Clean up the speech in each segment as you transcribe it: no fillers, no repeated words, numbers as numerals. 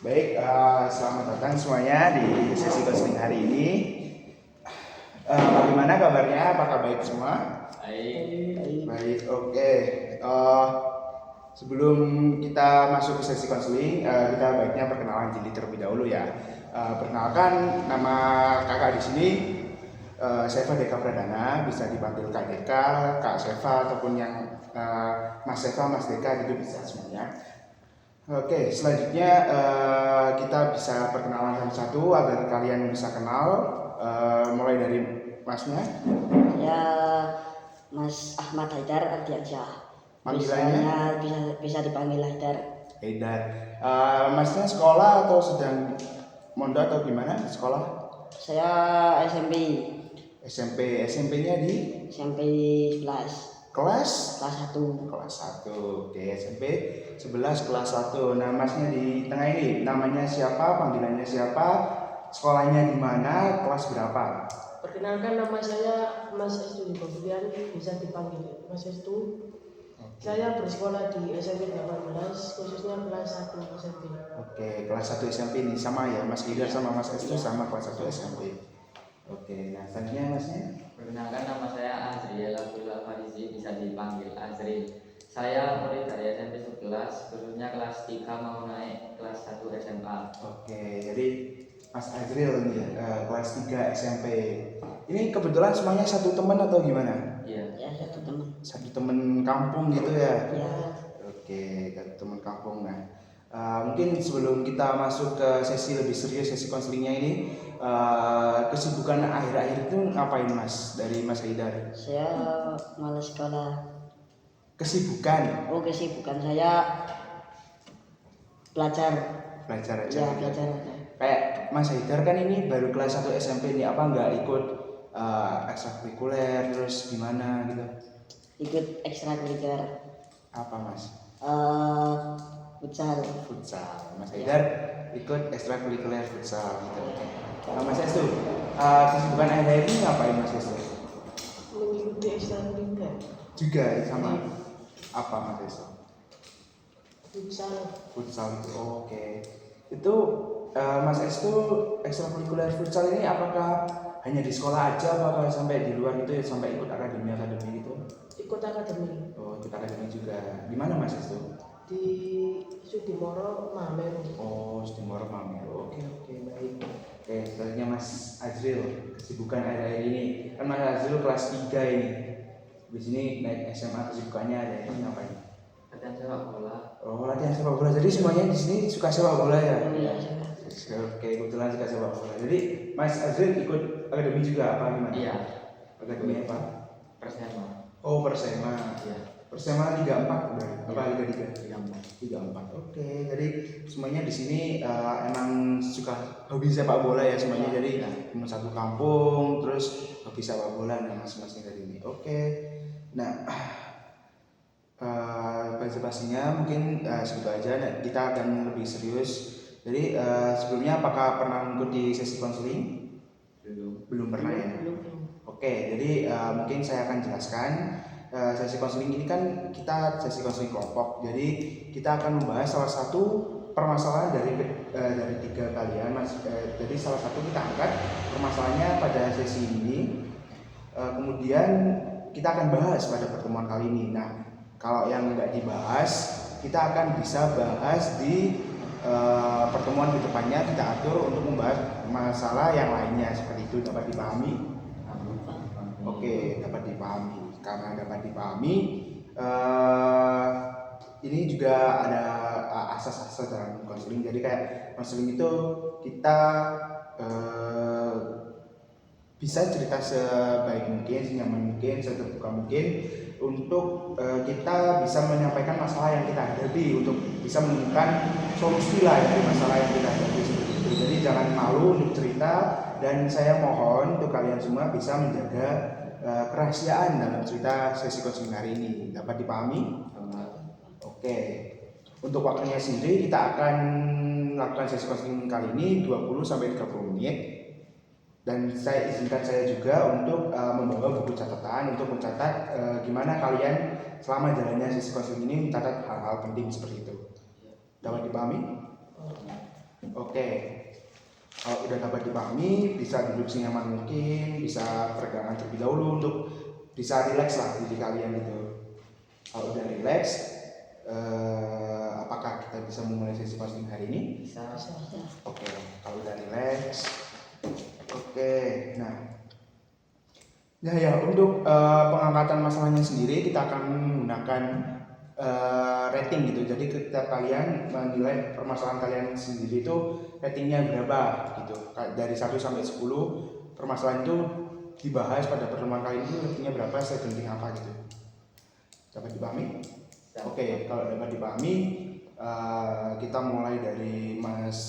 Baik, selamat datang semuanya di sesi counseling hari ini. Bagaimana kabarnya? Apakah baik semua? Baik. Baik, oke. Sebelum kita masuk ke sesi counseling, kita baiknya perkenalan diri terlebih dahulu ya. Perkenalkan, nama kakak di sini Seva Deka Pradana, bisa dipanggil Kak Deka, Kak Seva, ataupun yang Mas Seva, Mas Deka, itu bisa semuanya. Oke, selanjutnya kita bisa perkenalan satu-satu agar kalian bisa kenal. Mulai dari Masnya. Ya, Mas Ahmad Haidar Ardiansyah. Panggilannya? Bisa dipanggil Haidar. Haidar. Masnya sekolah atau sedang mondok atau gimana sekolah? Saya SMP. SMP-nya di? SMP 11. Kelas 1. Kelas 1. Oke, SMP 11 kelas 1. Nah, Masnya di tengah ini namanya siapa, panggilannya siapa, sekolahnya di mana, kelas berapa? Perkenalkan, nama saya Mas Estu Dipobrian, bisa dipanggil Mas Estu. Saya bersekolah di SMP 18, khususnya kelas 1 SMP. Oke, kelas 1 SMP ini sama ya, Mas Haidar sama Mas Estu sama kelas 1 SMP. Oke, nah selanjutnya Masnya. Perkenalkan, nama saya Azriel Abdullah Farizi, bisa dipanggil Azril. Saya murid dari SMP 11, khususnya kelas 3 mau naik kelas 1 SMA. Oke, jadi Mas Azril nih kelas 3 SMP. Ini kebetulan semuanya satu teman atau gimana? Iya. Ya, satu teman. Satu teman kampung gitu ya? Ya. Oke, satu teman kampung. Nah, mungkin sebelum kita masuk ke sesi lebih serius, sesi konselingnya ini, kesibukan akhir-akhir itu ngapain Mas dari Mas Haidar? Saya malas sekolah. Kesibukan? Oh, kesibukan saya belajar. Belajar aja. Ya, belajar aja. Kayak Mas Haidar kan ini baru kelas 1 SMP nih, apa nggak ikut ekstrakurikuler terus gimana gitu? Ikut ekstrakurikuler. Apa Mas? Futsal. Mas Haidar ikut ekstrakurikuler futsal gitu. Mas Estu, kesibukan akhir-akhir ini ngapain Mas Estu? Mengikuti ekstrakurikuler Juga sama. Apa Mas Estu? futsal. Itu oke. Itu Mas Estu ekstrakurikuler futsal ini apakah hanya di sekolah aja, apakah sampai di luar itu ya, sampai ikut akademi gitu? Ikut akademi Oh, ikut akademi juga. Di mana Mas Estu? di Sudimoro Mamer. Oh, Sudimoro Mamer. Oke, baik. Oke, selanjutnya Mas Azril, kesibukan akhir-akhir ini. Kan Mas Azril kelas 3 ini. Di sini naik SMA, kesibukannya ada ini ngapain? Latihan sepak bola. Oh, latihan sepak bola. Jadi semuanya di sini suka sepak bola ya? Iya. Oke, kebetulan suka sepak bola. Jadi Mas Azril ikut akademi juga apa gimana? Iya. Akademi apa? Persema. Oh, Persema. Iya. Persema Liga 4 berarti. Apa Liga 3? Liga 4. 4. Oke, jadi semuanya di sini emang suka hobi sepak bola ya semuanya. Jadi cuma satu kampung terus hobi sepak bola nih masing-masing dari ini. Oke. Nah, basa-basinya mungkin segitu aja. Nah, kita akan lebih serius. Jadi sebelumnya apakah pernah mengikuti sesi konseling? Belum pernah ya. Oke, jadi mungkin saya akan jelaskan. Sesi konseling ini kan kita sesi konseling kelompok. Jadi kita akan membahas salah satu permasalahan dari 3 kalian, Mas. Jadi salah satu kita angkat permasalahannya pada sesi ini. Kemudian kita akan bahas pada pertemuan kali ini. Nah, kalau yang nggak dibahas, kita akan bisa bahas di pertemuan di depannya. Kita atur untuk membahas masalah yang lainnya. Seperti itu, dapat dipahami? Oke, dapat dipahami. Karena dapat dipahami, ini juga ada asas-asas dalam konseling. Jadi kayak konseling itu kita bisa cerita sebaik mungkin, senyaman mungkin, seterbuka mungkin untuk kita bisa menyampaikan masalah yang kita hadapi, untuk bisa menemukan solusi lah dari masalah yang kita hadapi seperti itu. Jadi jangan malu untuk cerita, dan saya mohon untuk kalian semua bisa menjaga kerahasiaan dalam cerita sesi konseling hari ini. Dapat dipahami? Oke. Untuk waktunya sendiri kita akan melakukan sesi konseling kali ini 20-30 menit. Dan saya izinkan saya juga untuk membawa buku catatan untuk mencatat gimana kalian selama jalannya sesi konseling ini mencatat hal-hal penting seperti itu. Dapat dipahami? Oke. Kalau udah dapat dipahami, bisa duduk senyaman mungkin, bisa peregangan terlebih dahulu untuk bisa rileks lah diri kalian gitu. Kalau udah rileks, apakah kita bisa memulai sesi counseling hari ini? Bisa. Oke, kalau udah rileks, oke. Nah ya untuk pengangkatan masalahnya sendiri kita akan menggunakan rating gitu. Jadi ketika kalian menilai permasalahan kalian sendiri itu ratingnya berapa gitu. Dari 1 sampai 10 permasalahan itu dibahas pada pertemuan kali ini ratingnya berapa, segenting apa gitu. Dapat dipahami? Oke, kalau dapat dipahami kita mulai dari Mas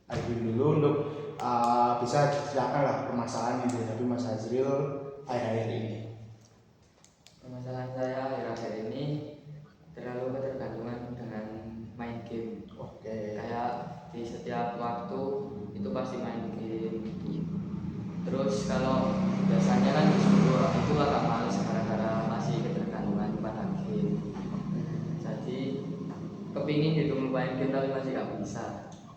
Azril dulu untuk bisa silakan lah permasalahan yang dihadapi Mas Azril akhir-akhir ini. Permasalahan saya akhir-akhir ini terlalu ketergantungan dengan main game. Oke. Kayak di setiap waktu itu pasti main game. Terus kalau biasanya kan disuruh itu agak males gara-gara masih ketergantungan pada game. Jadi kepingin gitu main game tapi masih gak bisa.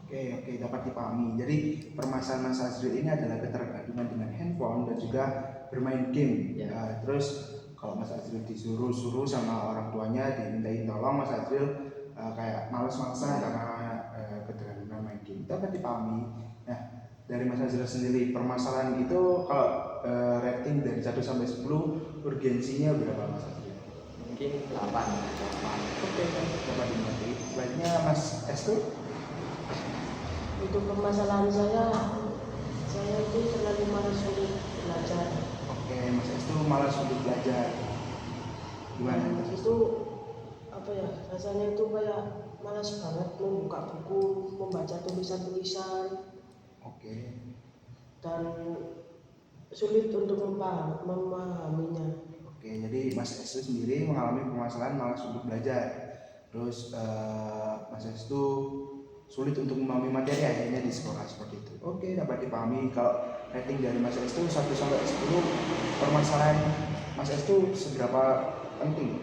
Oke, dapat dipahami. Jadi permasalahan Mas Azril ini adalah ketergantungan dengan handphone dan juga bermain game. Ya. Terus kalau Mas Azril disuruh sama orang tuanya dimintain tolong, Mas Azril kayak males-malesan karena ketergantungan main game. Dapat dipahami. Nah, dari Mas Azril sendiri permasalahan itu kalau rating dari 1 sampai 10 urgensinya berapa Mas Azril? Mungkin 8. Oke, dapat dimengerti. Selanjutnya Mas Estu. Untuk permasalahan saya itu terlalu malas untuk belajar. Oke, Mas Estu malas untuk belajar. Gimana? Mas Estu? Itu apa ya, rasanya itu kayak malas banget membuka buku, membaca tulisan-tulisan, Oke. dan sulit untuk memahaminya. Oke, jadi Mas Estu sendiri mengalami permasalahan malas untuk belajar. Terus Mas Estu sulit untuk memahami materi akhirnya di sekolah seperti itu. Oke, dapat dipahami. Kalau rating dari Mas Estu 1 sampai 10 permasalahan Mas Estu seberapa penting?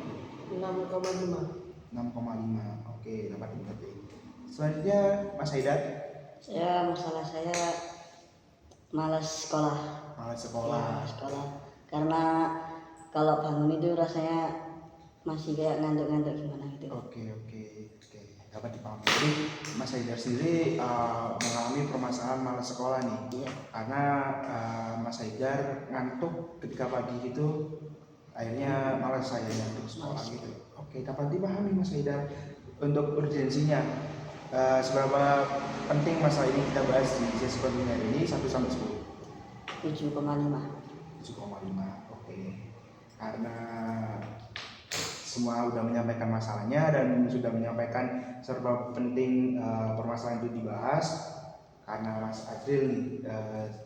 6,5. 6,5. Oke, dapat dimengerti. Selanjutnya Mas Haidar. Masalah saya malas sekolah. Malas sekolah. Karena kalau bangun itu rasanya masih kayak ngantuk-ngantuk gimana gitu. Oke. Dapat dipahami. Jadi Mas Haidar sendiri mengalami permasalahan malas sekolah nih. Iya. Karena Mas Haidar ngantuk ketika pagi itu akhirnya malas saya untuk sekolah gitu. Oke, dapat dipahami Mas Haidar. Untuk urgensinya seberapa penting masalah ini kita bahas di sesi konseling ini 1 sampai 10. 7,5. 7,5. Oke. Karena semua sudah menyampaikan masalahnya dan sudah menyampaikan serba penting permasalahan itu dibahas. Karena Mas Azril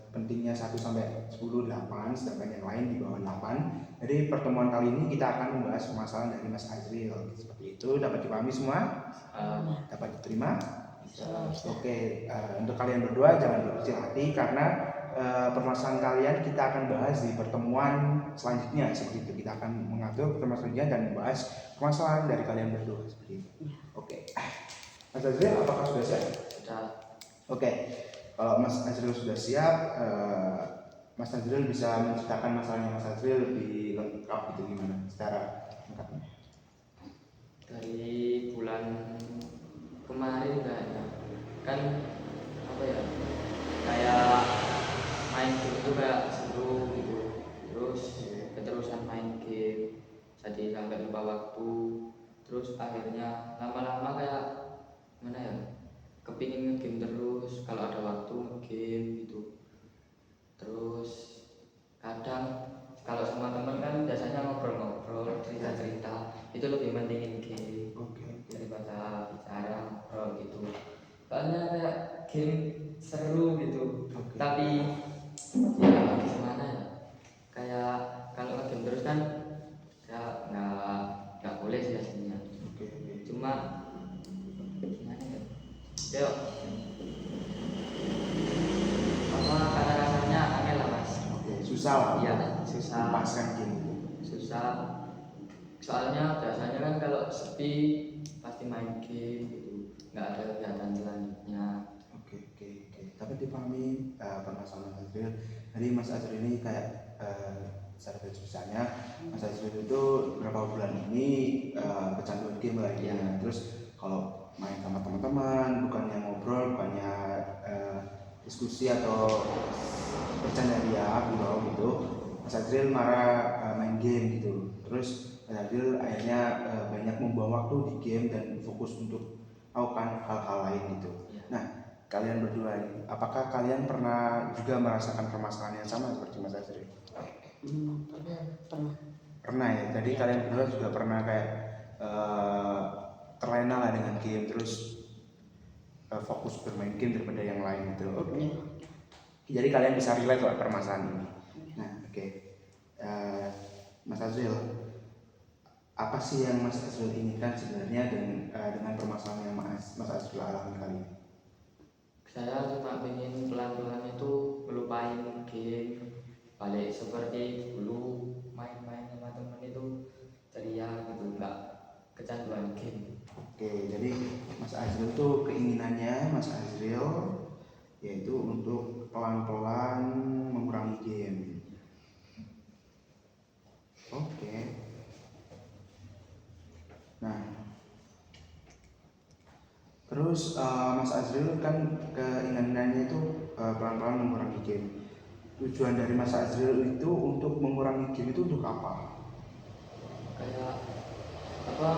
pentingnya 1 sampai 10 8, sedangkan yang lain di bawah 8. Jadi pertemuan kali ini kita akan membahas permasalahan dari Mas Azril. Seperti itu, dapat dipahami semua? Dapat diterima? Oke, untuk kalian berdua jangan berkecil hati karena permasalahan kalian kita akan bahas di pertemuan selanjutnya seperti itu. Kita akan mengatur permasalahannya dan membahas permasalahan dari kalian berdua seperti itu. Oke. Mas Azril, apakah sudah siap? Sudah. Oke. Kalau Mas Azril sudah siap, Mas Azril bisa menceritakan masalahnya Mas Azril lebih lengkap itu gimana secara lengkapnya? Dari bulan kemarin kayaknya kan apa ya, kayak main game itu kayak seru gitu, terus keterusan main game jadi sampai lupa waktu, terus akhirnya lama-lama kayak mana ya, kepingin game terus kalau ada waktu game gitu. Terus kadang kalau sama teman kan biasanya ngobrol-ngobrol, cerita-cerita, itu lebih pentingin game daripada bicara ngobrol gitu. Soalnya kayak game seru gitu. Tapi ya gimana ya, kayak kalau game terus kan ya nggak boleh sih aslinya. Cuma gimana ya, yuk apa kata kasarnya angel lah mas. Susah lah. Iya, susah. Lepaskan game. Susah. Soalnya biasanya kan kalau sepi pasti main game gitu, nggak ada kegiatan sama Mas Azril. Jadi Mas Azril ini kayak secara garis besarnya Mas Azril itu beberapa bulan ini kecanduan game lah ya. Terus kalau main sama teman-teman bukannya ngobrol, bukannya diskusi atau bercanda ria gitu, Mas Azril marah main game gitu. Terus Mas Azril akhirnya banyak membuang waktu di game dan fokus untuk melakukan hal-hal lain gitu. Nah, kalian berdua ini, apakah kalian pernah juga merasakan permasalahan yang sama seperti Mas Azril? Pernah. Pernah ya. Jadi kalian berdua juga pernah kayak terlena lah dengan game, terus fokus bermain game daripada yang lain gitu. Oke. Jadi kalian bisa relate lah permasalahan ini. Nah, oke. Mas Azril, apa sih yang Mas Azril inginkan sebenarnya dengan permasalahan yang Mas Azril alami kali ini? Saya cuma pengen pelan-pelan itu melupain game, balik seperti dulu main-main sama temen itu ceria gitu, nggak kecanduan game. Oke, jadi Mas Azril tuh keinginannya Mas Azril yaitu untuk pelan-pelan mengurangi game. Oke. Nah, terus Mas Azril kan keinginannya itu pelan-pelan mengurangi game. Tujuan dari Mas Azril itu untuk mengurangi game itu untuk apa? Kayak apa?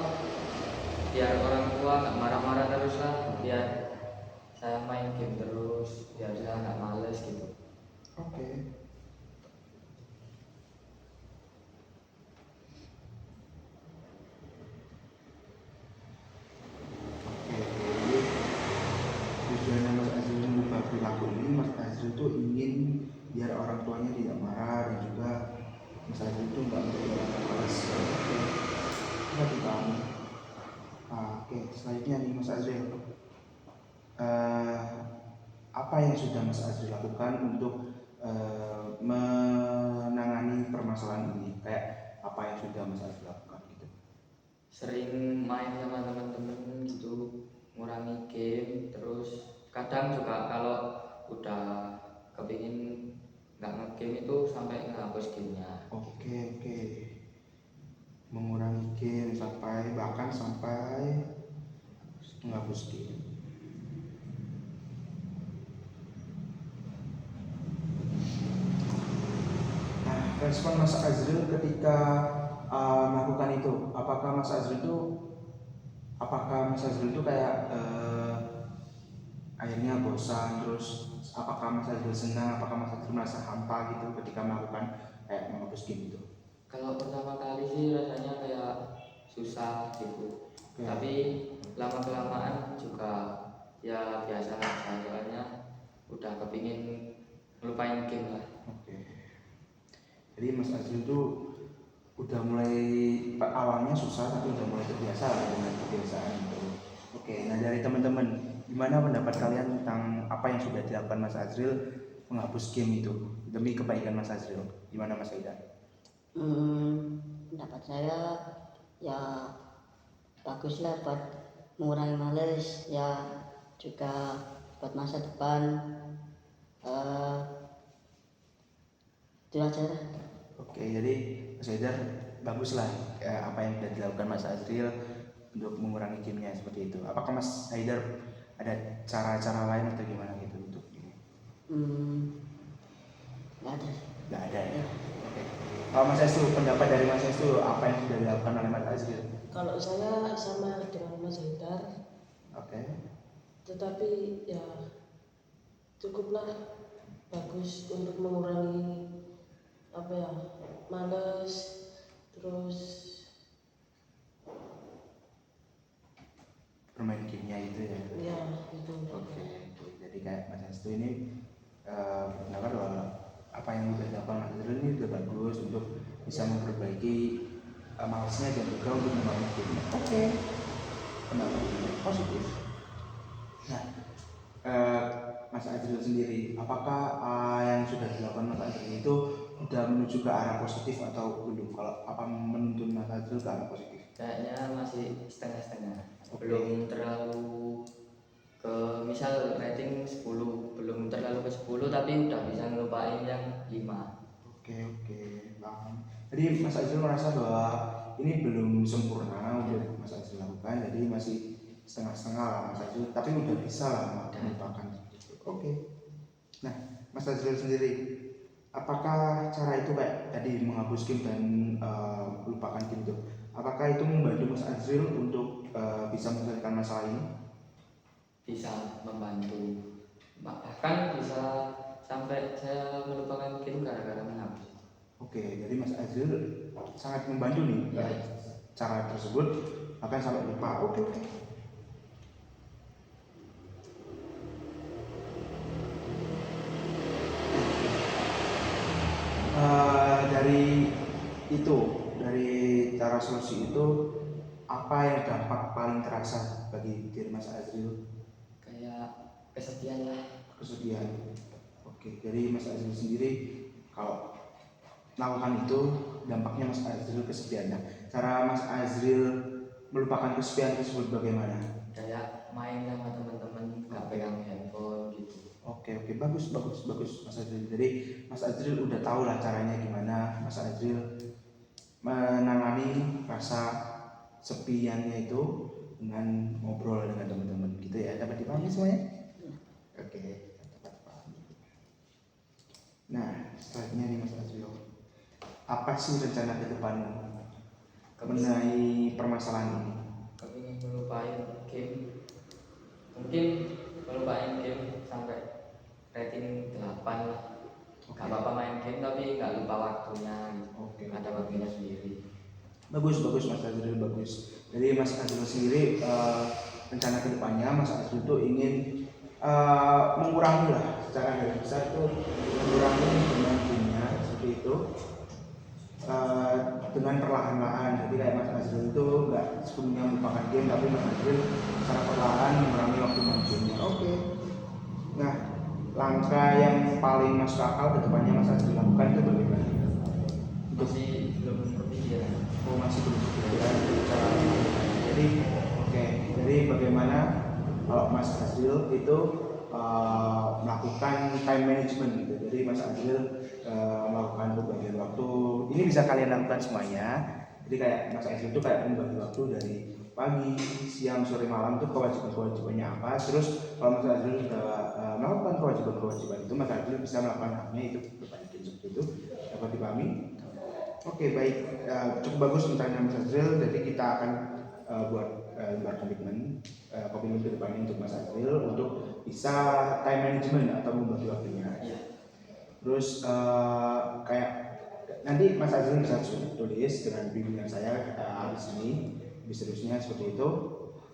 Biar orang tua nggak marah-marah terus lah, biar saya main game terus, biar saya nggak males gitu. Oke. Jadi tujuannya Mas Azril mengubah perilaku ini, Mas Azril tuh ingin biar orang tuanya tidak marah dan juga Mas Azril itu nggak menjadi orang yang malas. Oke, nggak dipahami. Oke, selanjutnya nih Mas Azril, apa yang sudah Mas Azril lakukan untuk menangani permasalahan ini? Kayak apa yang sudah Mas Azril lakukan gitu? Sering main sama teman-teman gitu, ngurangi game, terus kadang juga kalau udah kepingin nggak ngegame itu sampai ngehapus gamenya. Oke. Mengurangi game sampai menghapus game. Nah, respon Mas Azril ketika melakukan itu, apakah Mas Azril itu kayak akhirnya bosan, terus apakah Mas Azril senang, apakah Mas Azril merasa hampa gitu ketika melakukan kayak menghapus game itu? Kalau pertama kali sih rasanya kayak susah gitu, tapi lama kelamaan juga ya biasa aja, soalnya udah kepingin ngelupain game lah. Oke. Jadi Mas Azril itu udah mulai awalnya susah tapi udah mulai terbiasa lah dengan kebiasaan itu. Oke, nah dari teman-teman, gimana pendapat kalian tentang apa yang sudah dilakukan Mas Azril menghapus game itu demi kebaikan Mas Azril? Gimana Mas Aidan? Pendapat saya ya bagus lah buat mengurangi males, ya juga buat masa depan. Itu aja lah. Oke, jadi Mas Haidar bagus lah apa yang sudah dilakukan Mas Azril untuk mengurangi gamenya seperti itu. Apakah Mas Haidar ada cara-cara lain atau gimana gitu untuk ini? Nggak ada. Nggak ada ya. Oke. Kalau Mas Estu, pendapat dari Mas Estu apa yang sudah dilakukan oleh Mas Azril? Kalau saya sama dengan Mas Haidar, Oke. tetapi ya cukuplah bagus untuk mengurangi apa ya, males, terus Bermain gamenya itu ya. ya itu. Oke. Jadi kayak Mas Estu ini pendapat bahwa apa yang sudah dilakukan Mas Azril ini sudah bagus untuk bisa memperbaiki malasnya dan juga untuk membangun gamenya. Oke. Pendapat ini positif. Nah, Mas Azril sendiri, apakah yang sudah dilakukan Mas Azril itu sudah menuju ke arah positif atau belum? Kalau apa menuntun Mas Azril ke arah positif? Kayaknya masih setengah-setengah. Oke. Belum terlalu ke misal rating 10, belum terlalu ke 10 tapi udah bisa ngelupain yang 5. Oke, paham. Jadi Mas Azril merasa bahwa ini belum sempurna untuk Mas Azril lakukan, jadi masih setengah-setengah lah Mas Azril, tapi udah bisa lah melupakan. Oke. Nah, Mas Azril sendiri, apakah cara itu kayak tadi menghapus game dan melupakan game itu, apakah itu membantu Mas Azril untuk bisa menyelesaikan masalah ini? Bisa membantu, bahkan bisa sampai saya melupakan game gara-gara menghapus. Oke, jadi Mas Azril sangat membantu nih Ya. cara tersebut, bahkan sampai lupa. Oke. Dari cara solusi itu, apa yang dampak paling terasa bagi diri Mas Azril? Kayak kesedihan lah. Kesedihan. Oke, jadi Mas Azril sendiri kalau melakukan itu dampaknya Mas Azril kesedihan. Nah, cara Mas Azril melupakan kesedihan tersebut bagaimana? Kayak main sama teman-teman, nggak pegang handphone gitu. Oke, bagus Mas Azril. Jadi Mas Azril udah tahu lah caranya gimana Mas Azril menangani rasa sepiannya itu dengan ngobrol dengan teman-teman gitu ya. Dapat dipahami semuanya? Oke, dapat paham. Nah, selanjutnya nih Mas Azril, apa sih rencana ke depanmu mengenai permasalahan ini? Kepingin ngelupain game, mungkin ngelupain game sampai rating 8 lah. Gak apa-apa main game tapi nggak lupa waktunya gitu. Oke. Ada waktunya sendiri. Bagus Mas Azril, bagus. Jadi Mas Azril sendiri rencana kedepannya Mas Azril itu ingin mengurangi lah secara garis besar itu, mengurangi jumlah gamenya seperti itu dengan perlahan-lahan. Jadi kayak Mas Azril itu nggak sepenuhnya melupakan game, tapi Mas Azril secara perlahan mengurangi waktu main gamenya. Oke. Nah, langkah yang paling masuk akal kedepannya Mas Azril lakukan itu bagaimana? Masih belum kepikiran. Masih belum kepikiran cara melakukannya. Jadi bagaimana kalau Mas Azril itu melakukan time management gitu. Jadi Mas Azril melakukan pembagian waktu. Ini bisa kalian lakukan semuanya. Jadi kayak Mas Azril itu kayak membagi waktu dari pagi, siang, sore, malam itu kewajibannya apa. Terus kalau Mas Azril sudah melakukan kewajiban itu, Mas Azril bisa melakukan haknya itu berbagi seperti itu. Dapat dipahami? Oke, baik, cukup bagus rencana Mas Azril. Jadi kita akan buat lembar komitmen ke depannya untuk Mas Azril untuk bisa time management atau membagi waktunya. Iya. Terus kayak nanti Mas Azril bisa tulis dengan bimbingan saya di sini, seterusnya seperti itu.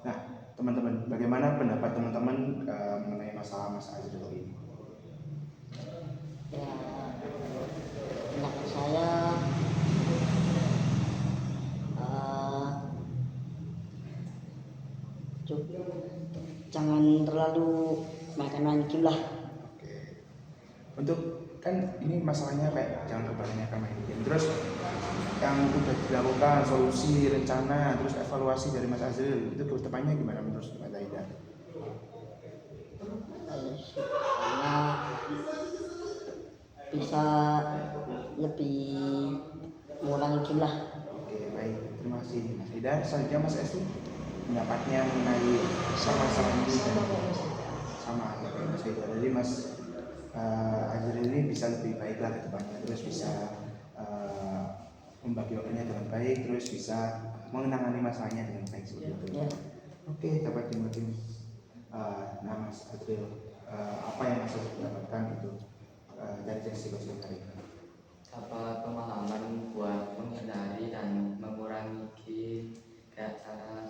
Nah, teman-teman, bagaimana pendapat teman-teman mengenai masalah Mas Azril ini? Ya, pendapat saya jangan terlalu main game lah. Oke. Untuk kan ini masalahnya kayak jangan kebanyakan main game. Terus yang udah dilakukan solusi, rencana, terus evaluasi dari Mas Azril itu ke depannya gimana menurut Mas Zaida? Karena bisa lebih mengurangi game lah. Oke, baik, terima kasih Mas Zaida. Selanjutnya Mas Esti, pendapatnya mengenai masalah ini sama kayak Mas Zaida. Jadi Mas Azril ini bisa lebih baik lah ke depannya, terus bisa membagi waktunya dengan baik, terus bisa mengenangani masalahnya dengan baik seperti itu. Ya. Oke, dapat dimulai. Nah Mas Azril, apa yang Mas Azril dapatkan itu dari sesi konseling hari ini? Apa pemahaman buat menghindari dan mengurangi game, kayak cara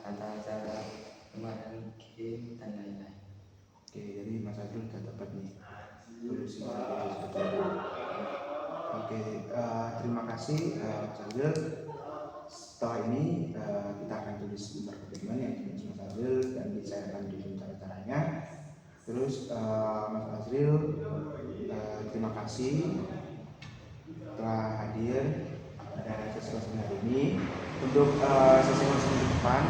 mengurangi game dan lain-lain. Oke, jadi Mas Azril sudah dapat nih solusi seperti itu. Oke, terima kasih Mas Azril. Setelah ini kita akan tulis lembar komitmen yang ditulis Mas Azril dan saya akan tulis cara-caranya. Terus Mas Azril, terima kasih telah hadir pada sesi konseling hari ini. Untuk sesi konseling depan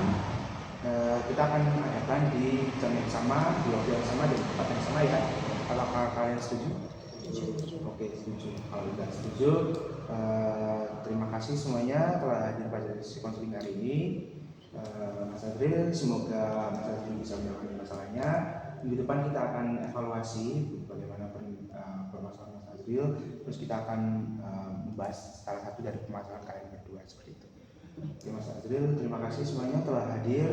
kita akan adakan di jam yang sama, di waktu yang sama, dan tempat yang sama ya. Apakah kalian setuju? Oke, setuju. Kalau tidak setuju, terima kasih semuanya telah hadir pada sesi konseling hari ini. Mas Azril, semoga Mas Azril bisa menyelesaikan masalahnya. Minggu depan kita akan evaluasi bagaimana permasalahan Mas Azril. Terus kita akan membahas salah satu dari permasalahan kalian berdua seperti itu. Oke, Mas Azril, terima kasih semuanya telah hadir.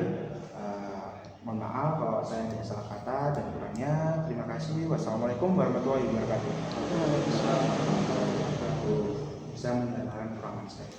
Mohon maaf kalau saya tidak salah kata dan kurangnya. Terima kasih. Wassalamualaikum warahmatullahi wabarakatuh. Bisa mendengarkan kekurangan saya.